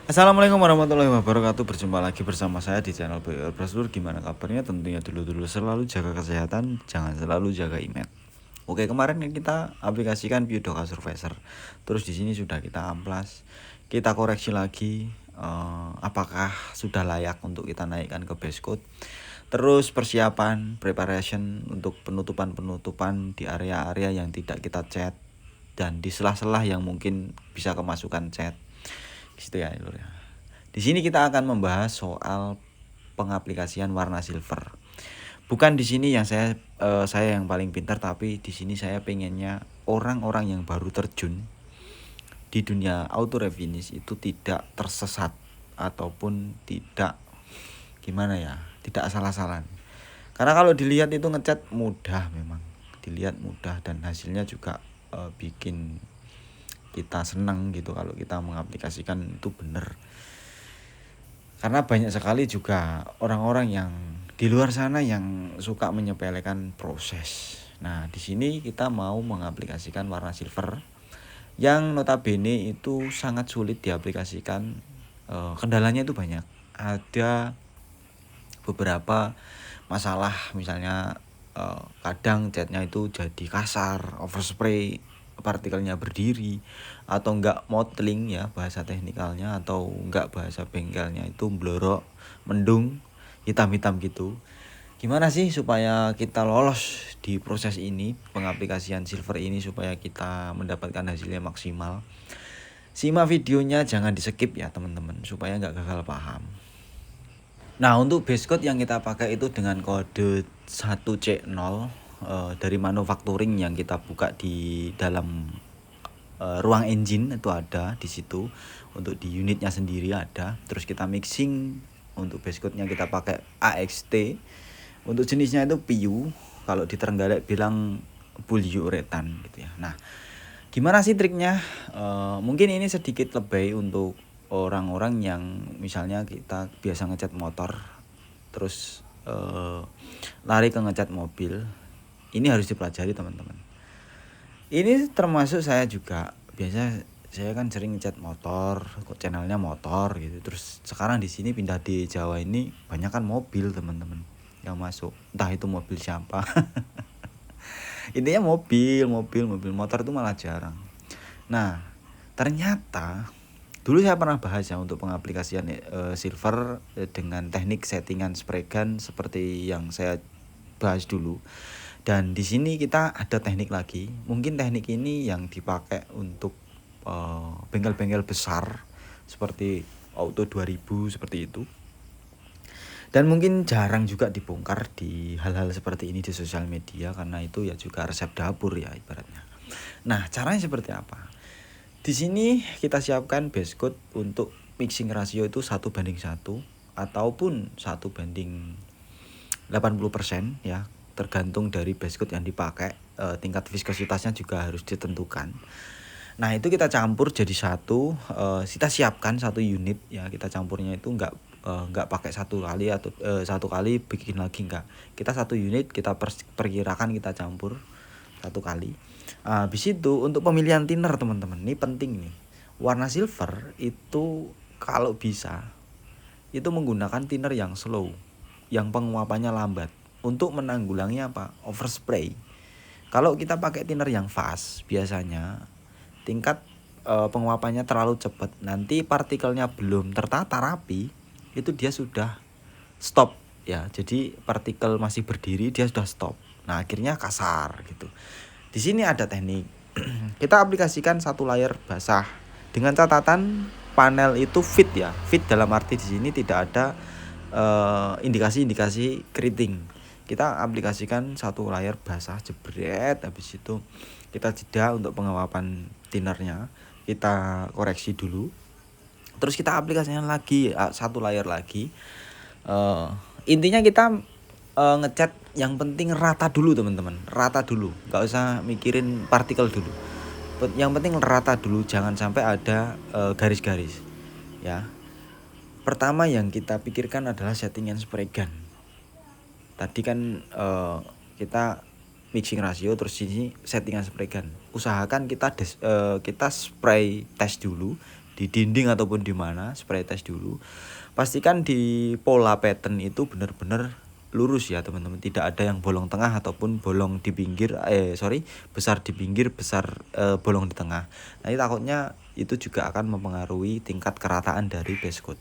Assalamualaikum warahmatullahi wabarakatuh. Berjumpa lagi bersama saya di channel BR Brasur. Gimana kabarnya? Tentunya dulu selalu jaga kesehatan, jangan selalu jaga image. Oke, kemarin kan kita aplikasikan Viewdoka Survivor. Terus di sini sudah kita amplas, kita koreksi lagi apakah sudah layak untuk kita naikkan ke base code. Terus persiapan, preparation untuk penutupan di area-area yang tidak kita cat dan di selah-selah yang mungkin bisa kemasukan cat. Gitu ya, Lur ya. Di sini kita akan membahas soal pengaplikasian warna silver. Bukan di sini yang saya yang paling pintar, tapi di sini saya pengennya orang-orang yang baru terjun di dunia auto refinish itu tidak tersesat ataupun tidak gimana ya, tidak asal-asalan. Karena kalau dilihat itu ngecat mudah, memang dilihat mudah dan hasilnya juga bikin kita senang gitu kalau kita mengaplikasikan itu benar. Karena banyak sekali juga orang-orang yang di luar sana yang suka menyepelekan proses. Nah, di sini kita mau mengaplikasikan warna silver yang notabene itu sangat sulit diaplikasikan. Kendalanya itu banyak. Ada beberapa masalah, misalnya kadang catnya itu jadi kasar, overspray, partikelnya berdiri, atau enggak mottling ya bahasa teknikalnya, atau enggak bahasa bengkelnya itu blorok, mendung, hitam-hitam gitu. Gimana sih supaya kita lolos di proses ini, pengaplikasian silver ini, supaya kita mendapatkan hasilnya maksimal? Simak videonya, jangan di skip ya teman-teman, supaya nggak gagal paham. Nah, untuk base code yang kita pakai itu dengan kode 1C0 dari manufacturing yang kita buka di dalam ruang engine itu ada di situ. Untuk di unitnya sendiri ada. Terus kita mixing, untuk base code-nya kita pakai AXT. Untuk jenisnya itu PU, kalau di Trenggalek bilang polyurethane gitu ya. Nah, gimana sih triknya? Mungkin ini sedikit lebih untuk orang-orang yang misalnya kita biasa ngecat motor, terus lari ke ngecat mobil. Ini harus dipelajari teman-teman. Ini termasuk saya juga. Biasa saya kan sering ngecat motor, kok channelnya motor gitu. Terus sekarang di sini pindah di Jawa ini banyak kan mobil teman-teman yang masuk. Entah itu mobil siapa. Intinya mobil motor itu malah jarang. Nah, ternyata dulu saya pernah bahas ya untuk pengaplikasian silver dengan teknik settingan spray gun seperti yang saya bahas dulu. Dan di sini kita ada teknik lagi. Mungkin teknik ini yang dipakai untuk bengkel-bengkel besar seperti Auto 2000 seperti itu. Dan mungkin jarang juga dibongkar di hal-hal seperti ini di sosial media, karena itu ya juga resep dapur ya ibaratnya. Nah, caranya seperti apa? Di sini kita siapkan base code untuk mixing rasio itu 1:1 ataupun 1:80% ya, tergantung dari base code yang dipakai. Tingkat viskositasnya juga harus ditentukan. Nah, itu kita campur jadi satu. Kita siapkan satu unit ya, kita campurnya itu enggak pakai satu kali atau satu kali bikin lagi, enggak. Kita satu unit kita perkirakan kita campur satu kali. Habis itu untuk pemilihan thinner teman-teman, ini penting nih. Warna silver itu kalau bisa itu menggunakan thinner yang slow, yang penguapannya lambat, untuk menanggulangi apa? Overspray. Kalau kita pakai thinner yang fast, biasanya tingkat penguapannya terlalu cepat. Nanti partikelnya belum tertata rapi, itu dia sudah stop ya. Jadi partikel masih berdiri, dia sudah stop. Nah, akhirnya kasar gitu. Di sini ada teknik. Kita aplikasikan satu layer basah dengan catatan panel itu fit ya. Fit dalam arti di sini tidak ada indikasi-indikasi keriting. Kita aplikasikan satu layer basah jebret, habis itu kita jeda untuk pengawapan thinnernya, kita koreksi dulu. Terus kita aplikasikan lagi satu layer lagi. Intinya kita ngecat yang penting rata dulu teman-teman, rata dulu, nggak usah mikirin partikel dulu. Yang penting rata dulu, jangan sampai ada garis-garis ya. Pertama yang kita pikirkan adalah settingan spray gun. Tadi kan kita mixing rasio, terus ini settingan spray gun. Usahakan kita spray test dulu di dinding ataupun di mana, spray test dulu. Pastikan di pola pattern itu benar-benar lurus ya teman-teman, tidak ada yang bolong tengah ataupun bolong di pinggir, besar di pinggir, besar bolong di tengah. Nanti takutnya itu juga akan mempengaruhi tingkat kerataan dari base coat.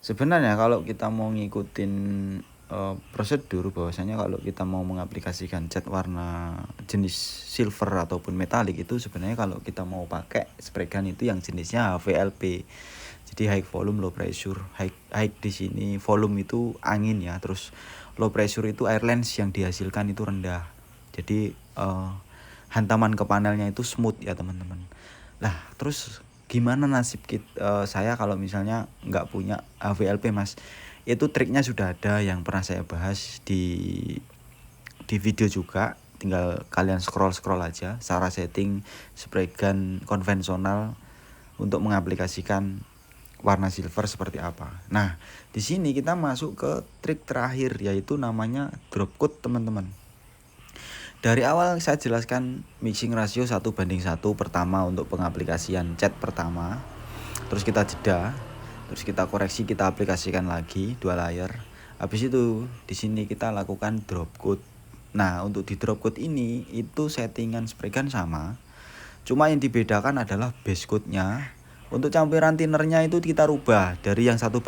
Sebenarnya kalau kita mau ngikutin prosedur, bahwasanya kalau kita mau mengaplikasikan cat warna jenis silver ataupun metalik itu sebenarnya kalau kita mau pakai spray gun itu yang jenisnya HVLP. Jadi high volume low pressure. High di sini volume itu angin ya, terus low pressure itu air lens yang dihasilkan itu rendah. Jadi hantaman ke panelnya itu smooth ya teman-teman. Lah terus gimana nasib saya kalau misalnya nggak punya HVLP mas? Itu triknya sudah ada yang pernah saya bahas di video juga, tinggal kalian scroll aja cara setting spray gun konvensional untuk mengaplikasikan warna silver seperti apa. Nah di sini kita masuk ke trik terakhir, yaitu namanya drop coat teman-teman. Dari awal saya jelaskan mixing rasio 1:1 pertama untuk pengaplikasian cat pertama, terus kita jeda, terus kita koreksi, kita aplikasikan lagi 2 layer. Habis itu di sini kita lakukan drop coat. Nah untuk di drop coat ini itu settingan spray gun sama, cuma yang dibedakan adalah base coatnya. Untuk campuran thinnernya itu kita rubah dari yang 1:1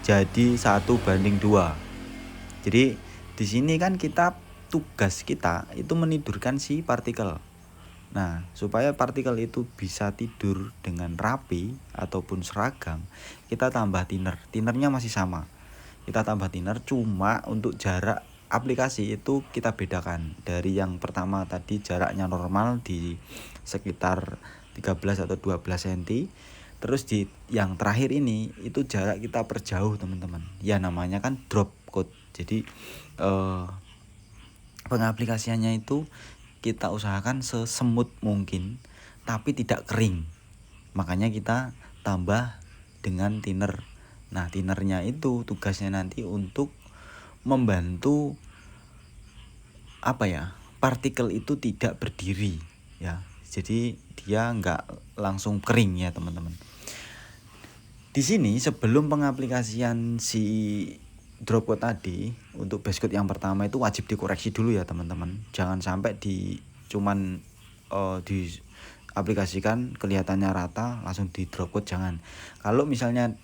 jadi 1:2. Jadi di sini kan tugas kita itu menidurkan si partikel. Nah, supaya partikel itu bisa tidur dengan rapi ataupun seragam, kita tambah thinner. Thinnernya masih sama. Kita tambah thinner, cuma untuk jarak aplikasi itu kita bedakan. Dari yang pertama tadi jaraknya normal di sekitar 13 atau 12 cm. Terus di yang terakhir ini itu jarak kita perjauh teman-teman. Ya namanya kan drop coat. Jadi pengaplikasiannya itu kita usahakan sesemut mungkin tapi tidak kering, makanya kita tambah dengan thinner. Nah thinnernya itu tugasnya nanti untuk membantu partikel itu tidak berdiri ya, jadi dia nggak langsung kering ya teman-teman. Di sini sebelum pengaplikasian si drop coat tadi, untuk base coat yang pertama itu wajib dikoreksi dulu ya teman-teman. Jangan sampai cuman diaplikasikan kelihatannya rata langsung di drop coat, jangan. Kalau misalnya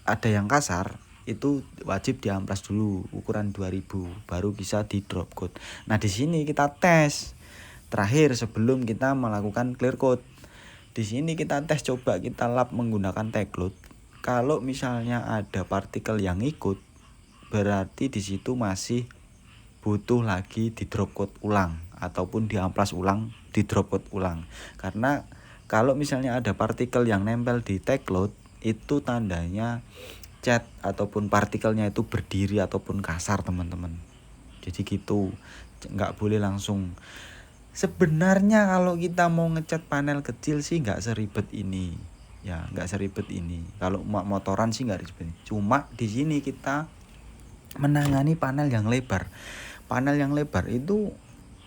ada yang kasar itu wajib diamplas dulu ukuran 2000 baru bisa di drop coat. Nah di sini kita tes terakhir sebelum kita melakukan clear coat. Di sini kita tes, coba kita lap menggunakan tagload. Kalau misalnya ada partikel yang ikut, berarti di situ masih butuh lagi di drop coat ulang ataupun diamplas ulang, di drop coat ulang. Karena kalau misalnya ada partikel yang nempel di tagload, itu tandanya cat ataupun partikelnya itu berdiri ataupun kasar teman-teman. Jadi gitu, nggak boleh langsung. Sebenarnya kalau kita mau ngecat panel kecil sih nggak seribet ini ya, nggak seribet ini. Kalau motoran sih nggak seribet. Cuma di sini kita menangani panel yang lebar. Panel yang lebar itu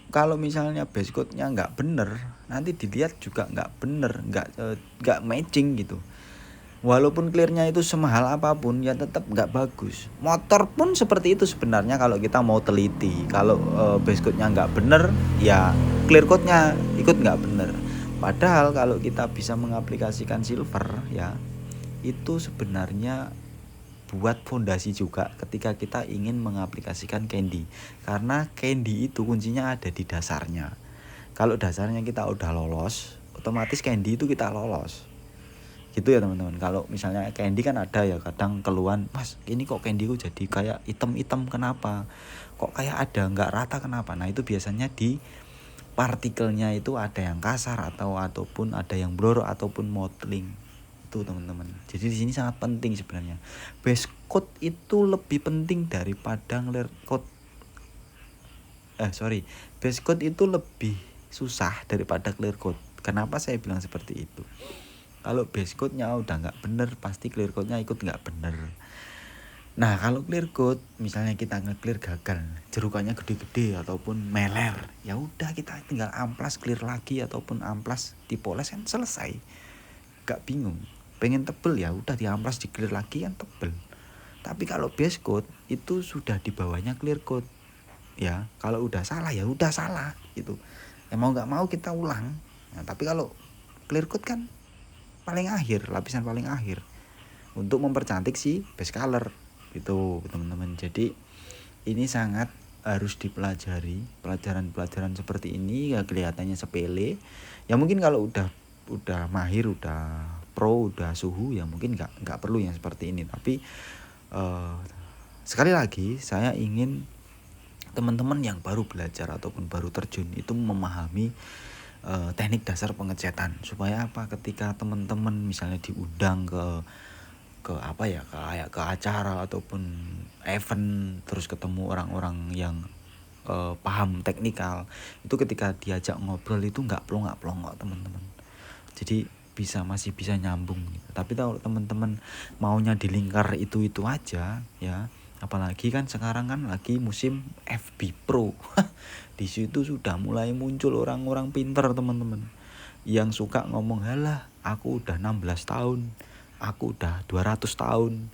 kalau misalnya base coatnya nggak bener, nanti dilihat juga nggak bener, nggak matching gitu. Walaupun clearnya itu semahal apapun ya tetap nggak bagus. Motor pun seperti itu sebenarnya kalau kita mau teliti. Kalau base coatnya nggak bener ya clear coatnya ikut nggak bener. Padahal kalau kita bisa mengaplikasikan silver ya, itu sebenarnya buat fondasi juga ketika kita ingin mengaplikasikan candy. Karena candy itu kuncinya ada di dasarnya. Kalau dasarnya kita udah lolos, otomatis candy itu kita lolos. Gitu ya teman-teman. Kalau misalnya candy kan ada ya kadang keluhan, mas ini kok candy ku jadi kayak hitam-hitam, kenapa? Kok kayak ada nggak rata, kenapa? Nah itu biasanya di partikelnya itu ada yang kasar ataupun ada yang blur ataupun mottling. Itu teman-teman. Jadi di sini sangat penting sebenarnya. Base coat itu lebih penting daripada clear coat. Base coat itu lebih susah daripada clear coat. Kenapa saya bilang seperti itu? Kalau base coatnya udah nggak bener, pasti clear coatnya ikut nggak bener. Nah kalau clear coat, misalnya kita nge-clear gagal, jerukannya gede-gede ataupun meler, ya udah kita tinggal amplas clear lagi ataupun amplas dipoles kan selesai. agak bingung, pengen tebel ya udah diamplas di clear lagi kan tebel. Tapi kalau base coat itu sudah di bawahnya clear coat ya, kalau udah salah ya udah salah gitu, mau nggak mau kita ulang. Nah, tapi kalau clear coat kan paling akhir, lapisan paling akhir untuk mempercantik si base color gitu teman-teman. Jadi ini sangat harus dipelajari. Pelajaran-pelajaran seperti ini ya kelihatannya sepele ya, mungkin kalau udah mahir, udah pro, udah suhu ya mungkin nggak perlu yang seperti ini. Tapi sekali lagi saya ingin teman-teman yang baru belajar ataupun baru terjun itu memahami teknik dasar pengecatan, supaya apa, ketika teman-teman misalnya diundang ke apa ya, kayak ke acara ataupun event, terus ketemu orang-orang yang paham teknikal, itu ketika diajak ngobrol itu nggak plong-plong teman-teman. Jadi masih bisa nyambung gitu. Tapi kalau teman-teman maunya di lingkar itu aja ya, apalagi kan sekarang kan lagi musim FB Pro. Di situ sudah mulai muncul orang-orang pinter teman-teman, yang suka ngomong, halah aku udah 16 tahun, aku udah 200 tahun,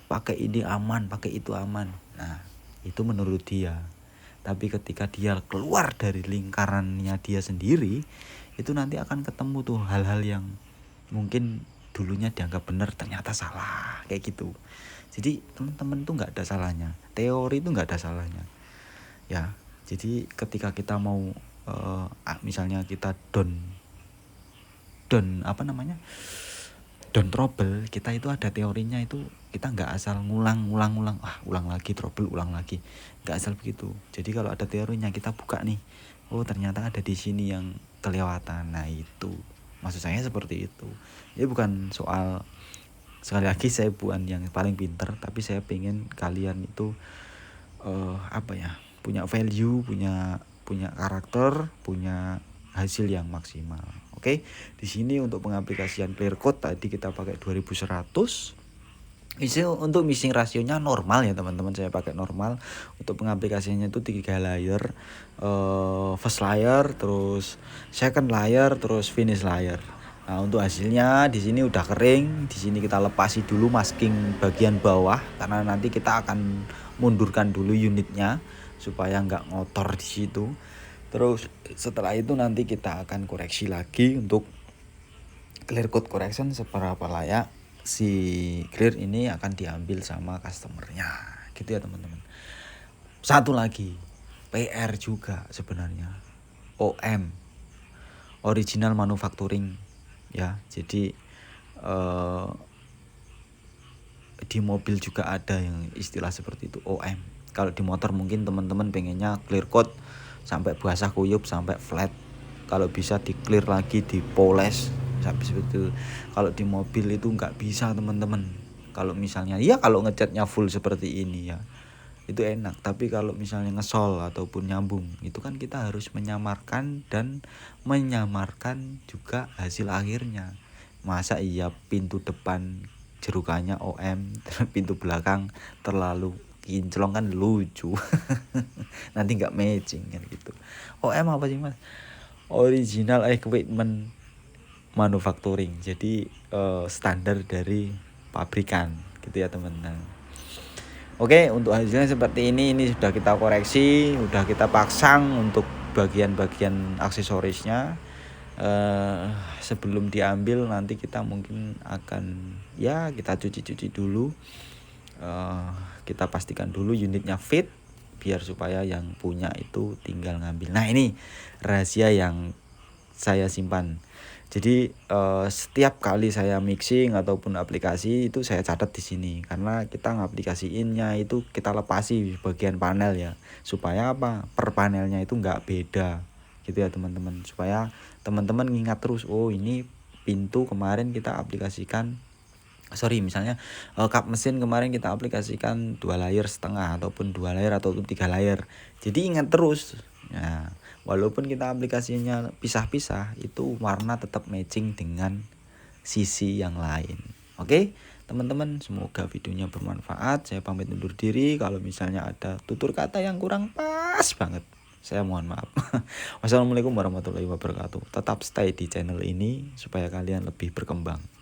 pakai ini aman, pakai itu aman. Nah itu menurut dia. Tapi ketika dia keluar dari lingkarannya dia sendiri, itu nanti akan ketemu tuh hal-hal yang mungkin dulunya dianggap benar ternyata salah kayak gitu. Jadi teman-teman tuh nggak ada salahnya, teori itu nggak ada salahnya ya. Jadi ketika kita mau misalnya kita down trouble, kita itu ada teorinya, itu kita nggak asal ulang lagi trouble, ulang lagi, nggak asal begitu. Jadi kalau ada teorinya kita buka nih, oh ternyata ada di sini yang kelewatan. Nah itu maksud saya seperti itu. Ini bukan soal, sekali lagi saya bukan yang paling pinter, tapi saya pengen kalian itu punya value, punya karakter, punya hasil yang maksimal. Oke, di sini untuk pengaplikasian clear coat tadi kita pakai 2100. Untuk mixing rasionya normal ya teman-teman, saya pakai normal. Untuk pengaplikasiannya itu 3 layer, first layer, terus second layer, terus finish layer. Nah untuk hasilnya di sini udah kering. Di sini kita lepasi dulu masking bagian bawah, karena nanti kita akan mundurkan dulu unitnya supaya nggak ngotor di situ. Terus setelah itu nanti kita akan koreksi lagi untuk clear coat correction seberapa layak si clear ini akan diambil sama customernya gitu ya teman-teman. Satu lagi PR juga sebenarnya, OM, original manufacturing ya. Jadi di mobil juga ada yang istilah seperti itu, OM. Kalau di motor mungkin teman-teman pengennya clear coat sampai basah kuyup, sampai flat, kalau bisa di clear lagi, dipoles sampai seperti itu. Kalau di mobil itu nggak bisa teman-teman. Kalau misalnya ya kalau ngecatnya full seperti ini ya itu enak, tapi kalau misalnya ngesol ataupun nyambung itu kan kita harus menyamarkan juga hasil akhirnya. Masa iya pintu depan jerukannya OM, pintu belakang terlalu kinclong kan lucu. Nanti nggak matching kan gitu. OM apa sih mas? Original Equipment Manufacturing. Jadi standar dari pabrikan gitu ya teman-teman. Oke, untuk hasilnya seperti ini sudah kita koreksi, sudah kita pasang untuk bagian-bagian aksesorisnya. Sebelum diambil nanti kita mungkin akan ya kita cuci dulu, kita pastikan dulu unitnya fit, biar supaya yang punya itu tinggal ngambil. Nah ini rahasia yang saya simpan. Jadi setiap kali saya mixing ataupun aplikasi itu saya catat di sini, karena kita ngaplikasiinnya itu kita lepasi bagian panel ya, supaya apa, per panelnya itu nggak beda gitu ya teman-teman, supaya teman-teman ngingat terus, oh ini pintu kemarin kita aplikasikan, misalnya kap mesin kemarin kita aplikasikan 2 layer setengah ataupun 2 layer ataupun 3 layer. Jadi ingat terus. Nah, walaupun kita aplikasinya pisah-pisah, itu warna tetap matching dengan sisi yang lain. Oke, teman-teman, semoga videonya bermanfaat. Saya pamit undur diri. Kalau misalnya ada tutur kata yang kurang pas banget, Saya mohon maaf. Wassalamualaikum warahmatullahi wabarakatuh. Tetap stay di channel ini supaya kalian lebih berkembang.